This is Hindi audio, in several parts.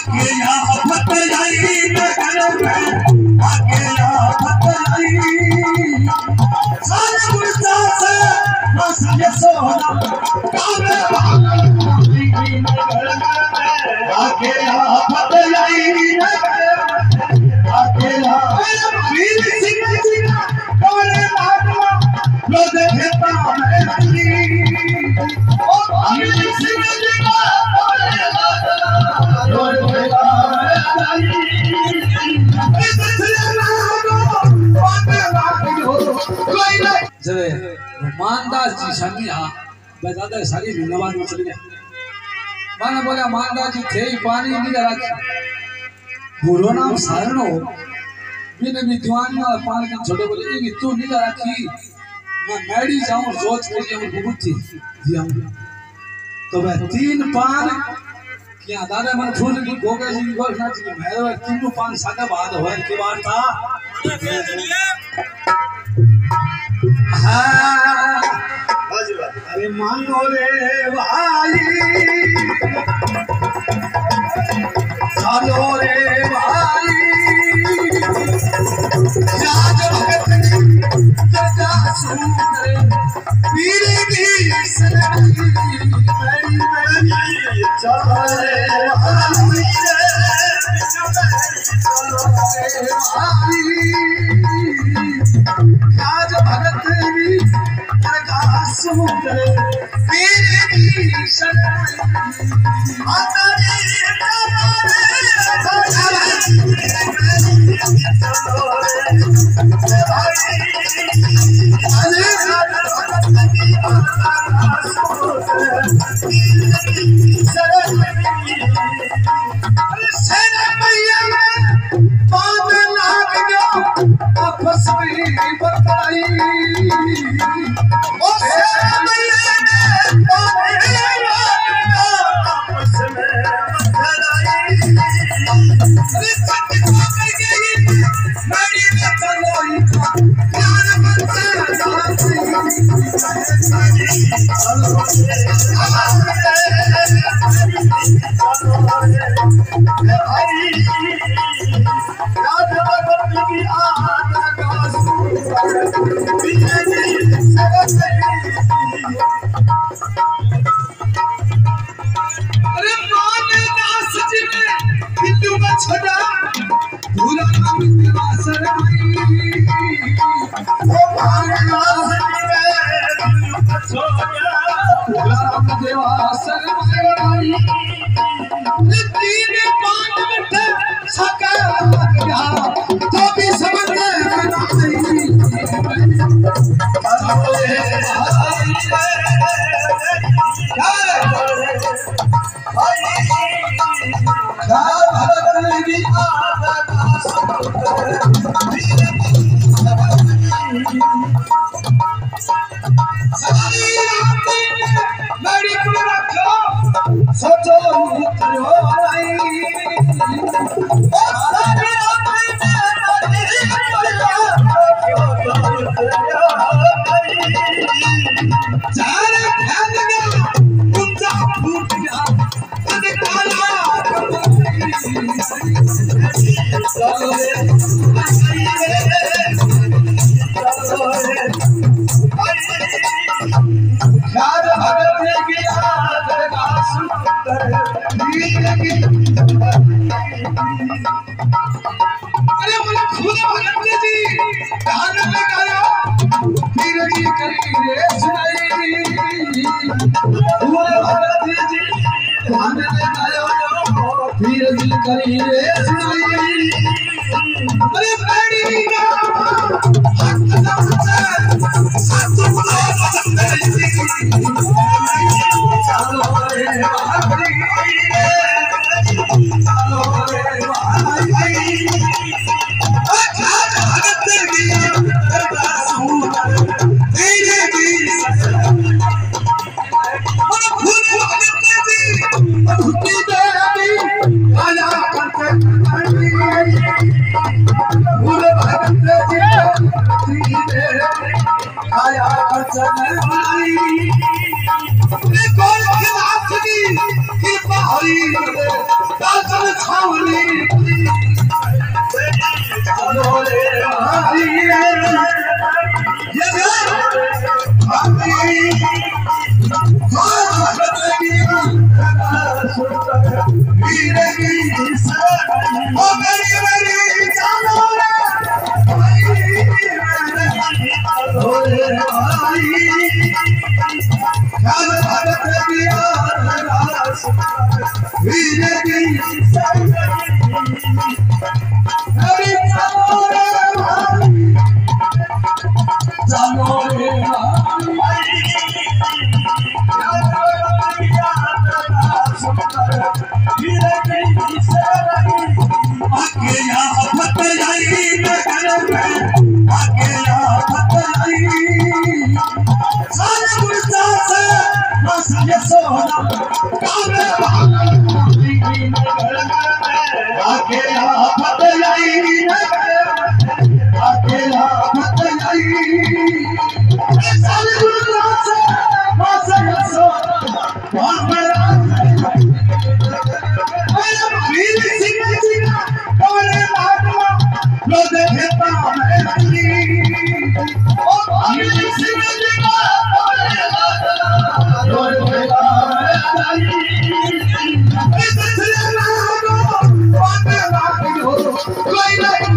अकेला फतलाई नगर में अकेला फतलाई सारे गुस्सा से मसले सोना कावे नगर में अकेला फतलाई नगर अकेला वीर सिंह जी कवरे महात्मा लो देखता मैं ओ वीर सिंह जी कवरे जब मानदास जी शर्मिया बताते सारी जिंदाबाद में चले गए। मैंने बोला मानदास जी थे ही पानी नहीं रखी बुरो नाम सारणो मैंने विद्वान वाला पान के छोटे बोले ये तू नहीं रखी मैं मैडी जाऊं सोच के लिए बहुत थी दिया तो वह 3 पान क्या दादा मन फूल की गोगा जी की घोषणा की मेरे 3 पान सादा बाद होए की बात था हाँ अरे मानो रे भाई सालो रे भाई राज भगत जगा सुंदर पीरे की सनई बड़ी बड़ी चलो रे भाई राज भगत भी जगा सुंदर पीरे की सनई कृपा हुई वीर की शरण ओ मेरी मेरी जानो रे भाई रे भाई ख्याल भगत किया रास वीर की शरण मेरी जानो रे भाई जानो रे भाई अकेला फतलाई नगर में अकेला फतलाई सारे गुस्सा से मसले सोना कामे नगर में अकेला फतलाई नगर में अकेला फतलाई सारे गुस्सा से मसले सोना कामे लो देखता मैं ओ वीर सिंह जी का लो देखता मैं इस सिलसिले को बातें लाओ कोई नहीं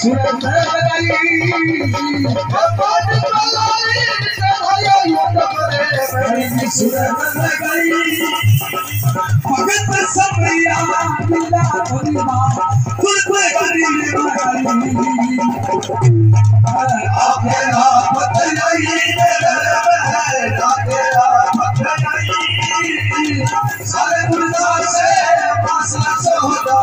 सूरत लगाई सूरत लगाई भगत सपैया मिला परिमा तुझे गरीब आपने आप बताई सारे गुरदा से मसला सोदा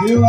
शिव